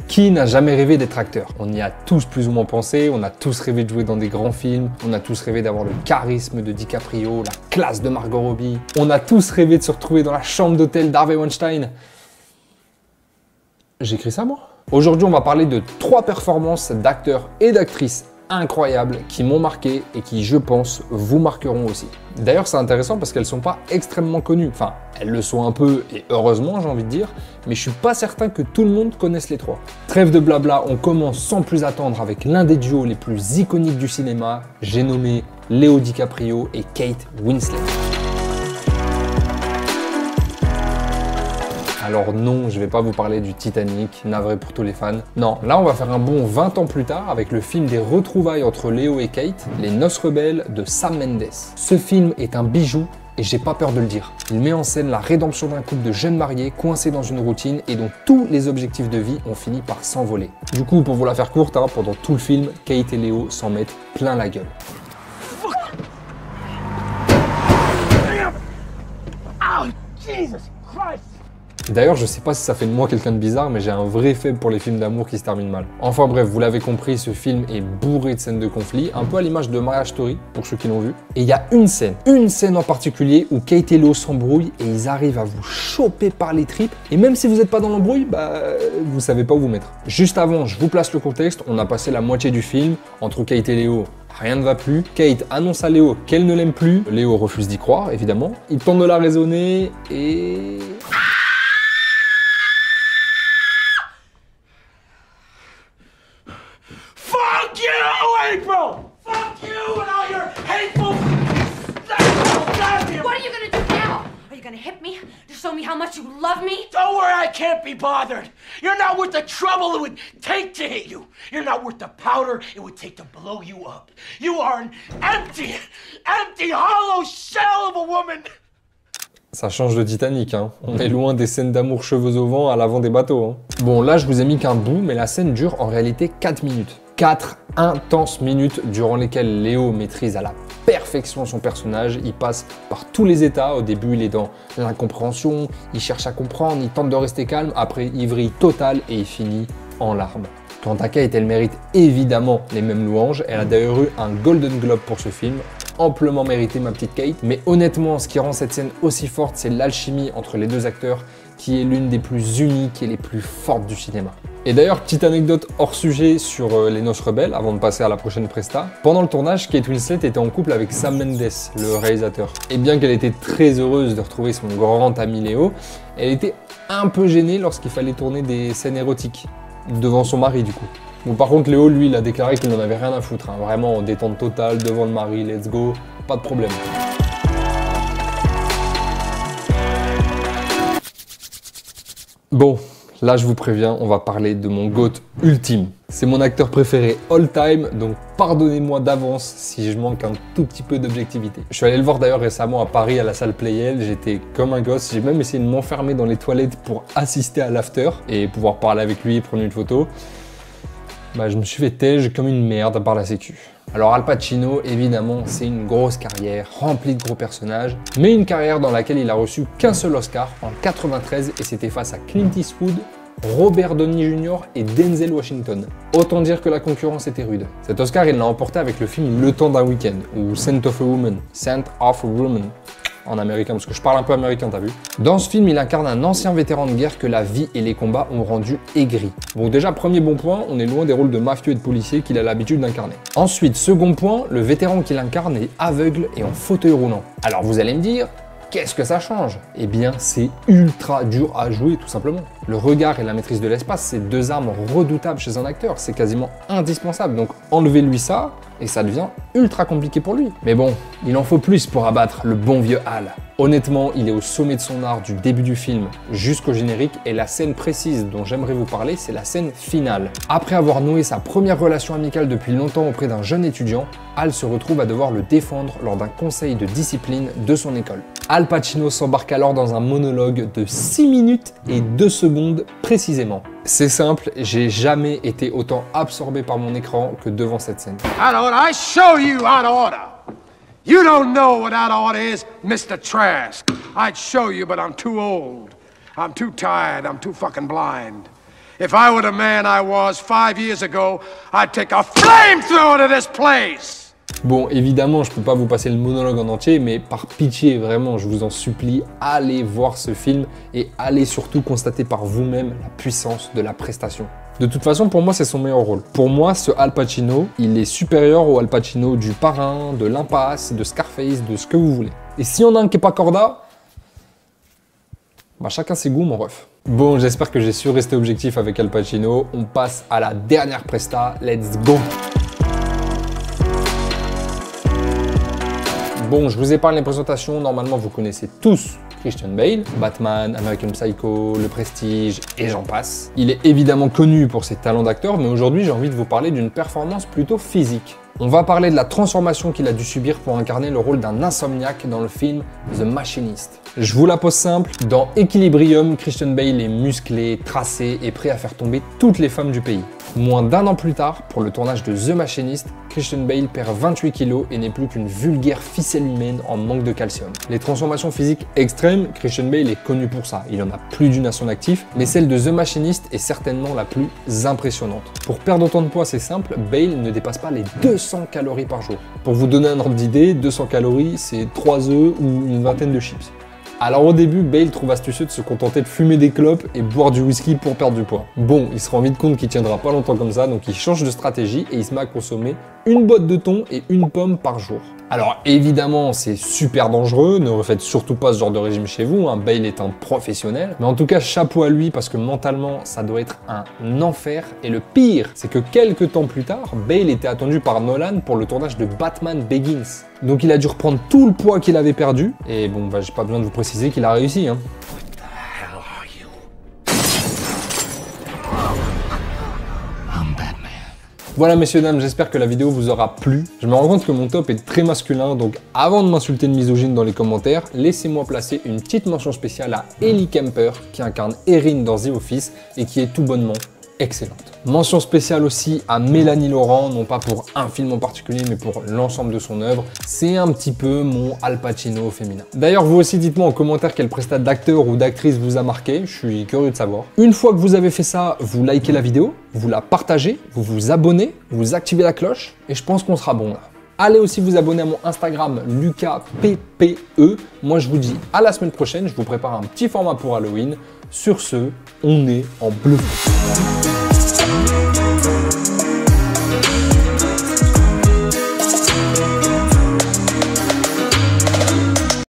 Qui n'a jamais rêvé d'être acteur? On y a tous plus ou moins pensé, on a tous rêvé de jouer dans des grands films, on a tous rêvé d'avoir le charisme de DiCaprio, la classe de Margot Robbie, on a tous rêvé de se retrouver dans la chambre d'hôtel d'Harvey Weinstein. J'écris ça moi? Aujourd'hui, on va parler de 3 performances d'acteurs et d'actrices incroyables qui m'ont marqué et qui, je pense, vous marqueront aussi. D'ailleurs, c'est intéressant parce qu'elles sont pas extrêmement connues. Enfin, elles le sont un peu, et heureusement, j'ai envie de dire, mais je suis pas certain que tout le monde connaisse les 3. Trêve de blabla, on commence sans plus attendre avec l'un des duos les plus iconiques du cinéma. J'ai nommé Leo DiCaprio et Kate Winslet. Alors non, je vais pas vous parler du Titanic, navré pour tous les fans. Non, là on va faire un bond 20 ans plus tard avec le film des retrouvailles entre Leo et Kate, Les Noces Rebelles de Sam Mendes. Ce film est un bijou et j'ai pas peur de le dire. Il met en scène la rédemption d'un couple de jeunes mariés coincés dans une routine et dont tous les objectifs de vie ont fini par s'envoler. Du coup, pour vous la faire courte, pendant tout le film, Kate et Leo s'en mettent plein la gueule. Oh, Jesus Christ! D'ailleurs, je sais pas si ça fait de moi quelqu'un de bizarre, mais j'ai un vrai faible pour les films d'amour qui se terminent mal. Enfin bref, vous l'avez compris, ce film est bourré de scènes de conflit, un peu à l'image de Marriage Story, pour ceux qui l'ont vu. Et il y a une scène en particulier où Kate et Leo s'embrouillent et ils arrivent à vous choper par les tripes. Et même si vous n'êtes pas dans l'embrouille, vous savez pas où vous mettre. Juste avant, je vous place le contexte, on a passé la moitié du film, entre Kate et Leo. Rien ne va plus. Kate annonce à Leo qu'elle ne l'aime plus. Leo refuse d'y croire, évidemment. Il tente de la raisonner et... Fuck you, April! Fuck you and all your hateful... What are you gonna do now? Are you gonna hit me to show me how much you love me? Don't worry, I can't be bothered. You're not worth the trouble it would take to hit you. You're not worth the powder it would take to blow you up. You are an empty, hollow shell of a woman. Ça change de Titanic, hein. On est loin des scènes d'amour cheveux au vent à l'avant des bateaux, hein. Bon, là, je vous ai mis qu'un bout, mais la scène dure en réalité 4 minutes. 4 intenses minutes durant lesquelles Leo maîtrise à la perfection son personnage. Il passe par tous les états. Au début, il est dans l'incompréhension, il cherche à comprendre, il tente de rester calme. Après, il vrille total et il finit en larmes. Quant à Kate, elle mérite évidemment les mêmes louanges. Elle a d'ailleurs eu un Golden Globe pour ce film. Amplement mérité, ma petite Kate. Mais honnêtement, ce qui rend cette scène aussi forte, c'est l'alchimie entre les deux acteurs qui est l'une des plus uniques et les plus fortes du cinéma. Et d'ailleurs, petite anecdote hors sujet sur Les Noces Rebelles, avant de passer à la prochaine presta. Pendant le tournage, Kate Winslet était en couple avec Sam Mendes, le réalisateur. Et bien qu'elle était très heureuse de retrouver son grand ami Léo, elle était un peu gênée lorsqu'il fallait tourner des scènes érotiques, devant son mari du coup. Bon, par contre, Léo, lui, il a déclaré qu'il n'en avait rien à foutre, hein. Vraiment en détente totale, devant le mari, let's go, pas de problème. Bon, là je vous préviens, on va parler de mon GOAT ultime. C'est mon acteur préféré all time, donc pardonnez-moi d'avance si je manque un tout petit peu d'objectivité. Je suis allé le voir d'ailleurs récemment à Paris à la salle Playel, j'étais comme un gosse, j'ai même essayé de m'enfermer dans les toilettes pour assister à l'after et pouvoir parler avec lui et prendre une photo. Je me suis fait tège comme une merde par la sécu. Alors Al Pacino, évidemment, c'est une grosse carrière, remplie de gros personnages, mais une carrière dans laquelle il a reçu qu'un seul Oscar en 93 et c'était face à Clint Eastwood, Robert Downey Jr. et Denzel Washington. Autant dire que la concurrence était rude. Cet Oscar, il l'a emporté avec le film Le Temps d'un week-end, ou Scent of a Woman, en américain, parce que je parle un peu américain, t'as vu. Dans ce film, il incarne un ancien vétéran de guerre que la vie et les combats ont rendu aigri. Bon, déjà, premier bon point, on est loin des rôles de mafieux et de policiers qu'il a l'habitude d'incarner. Ensuite, second point, le vétéran qu'il incarne est aveugle et en fauteuil roulant. Alors vous allez me dire, qu'est-ce que ça change? Eh bien, c'est ultra dur à jouer, tout simplement. Le regard et la maîtrise de l'espace, c'est deux armes redoutables chez un acteur, c'est quasiment indispensable. Donc enlevez-lui ça, et ça devient ultra compliqué pour lui. Mais bon, il en faut plus pour abattre le bon vieux Al. Honnêtement, il est au sommet de son art du début du film jusqu'au générique, et la scène précise dont j'aimerais vous parler, c'est la scène finale. Après avoir noué sa première relation amicale depuis longtemps auprès d'un jeune étudiant, Al se retrouve à devoir le défendre lors d'un conseil de discipline de son école. Al Pacino s'embarque alors dans un monologue de 6 minutes et 2 secondes précisément. C'est simple, j'ai jamais été autant absorbé par mon écran que devant cette scène. Out of order, I show you out of order. You don't know what out of order is, Mr. Trask. I'd show you, but I'm too old. I'm too tired, I'm too fucking blind. If I were the man I was 5 years ago, I'd take a flamethrower to this place! Bon, évidemment, je peux pas vous passer le monologue en entier, mais par pitié, vraiment, je vous en supplie, allez voir ce film et allez surtout constater par vous-même la puissance de la prestation. De toute façon, pour moi, c'est son meilleur rôle. Pour moi, ce Al Pacino, il est supérieur au Al Pacino du Parrain, de l'Impasse, de Scarface, de ce que vous voulez. Et s'il y en a un qui est pas corda, bah chacun ses goûts, mon ref. Bon, j'espère que j'ai su rester objectif avec Al Pacino. On passe à la dernière presta. Let's go! Bon, je vous épargne les présentations. Normalement, vous connaissez tous Christian Bale, Batman, American Psycho, Le Prestige et j'en passe. Il est évidemment connu pour ses talents d'acteur, mais aujourd'hui, j'ai envie de vous parler d'une performance plutôt physique. On va parler de la transformation qu'il a dû subir pour incarner le rôle d'un insomniaque dans le film The Machinist. Je vous la pose simple, dans Equilibrium, Christian Bale est musclé, tracé et prêt à faire tomber toutes les femmes du pays. Moins d'1 an plus tard, pour le tournage de The Machinist, Christian Bale perd 28 kg et n'est plus qu'une vulgaire ficelle humaine en manque de calcium. Les transformations physiques extrêmes, Christian Bale est connu pour ça. Il en a plus d'une à son actif, mais celle de The Machinist est certainement la plus impressionnante. Pour perdre autant de poids, c'est simple, Bale ne dépasse pas les 200 calories par jour. Pour vous donner un ordre d'idée, 200 calories, c'est 3 œufs ou une vingtaine de chips. Alors au début, Bale trouve astucieux de se contenter de fumer des clopes et boire du whisky pour perdre du poids. Bon, il se rend vite compte qu'il tiendra pas longtemps comme ça, donc il change de stratégie et il se met à consommer une boîte de thon et une pomme par jour. Alors évidemment, c'est super dangereux, ne refaites surtout pas ce genre de régime chez vous, hein. Bale est un professionnel. Mais en tout cas, chapeau à lui parce que mentalement, ça doit être un enfer. Et le pire, c'est que quelques temps plus tard, Bale était attendu par Nolan pour le tournage de Batman Begins. Donc il a dû reprendre tout le poids qu'il avait perdu. Et bon, bah j'ai pas besoin de vous préciser qu'il a réussi, hein. Voilà messieurs dames, j'espère que la vidéo vous aura plu. Je me rends compte que mon top est très masculin, donc avant de m'insulter de misogyne dans les commentaires, laissez-moi placer une petite mention spéciale à Ellie Kemper, qui incarne Erin dans The Office et qui est tout bonnement excellente. Mention spéciale aussi à Mélanie Laurent, non pas pour un film en particulier, mais pour l'ensemble de son œuvre. C'est un petit peu mon Al Pacino féminin. D'ailleurs, vous aussi, dites-moi en commentaire quel prestat d'acteur ou d'actrice vous a marqué, je suis curieux de savoir. Une fois que vous avez fait ça, vous likez la vidéo, vous la partagez, vous vous abonnez, vous activez la cloche, et je pense qu'on sera bon là. Allez aussi vous abonner à mon Instagram LucasPPE. Moi je vous dis à la semaine prochaine, je vous prépare un petit format pour Halloween. Sur ce, on est en bleu.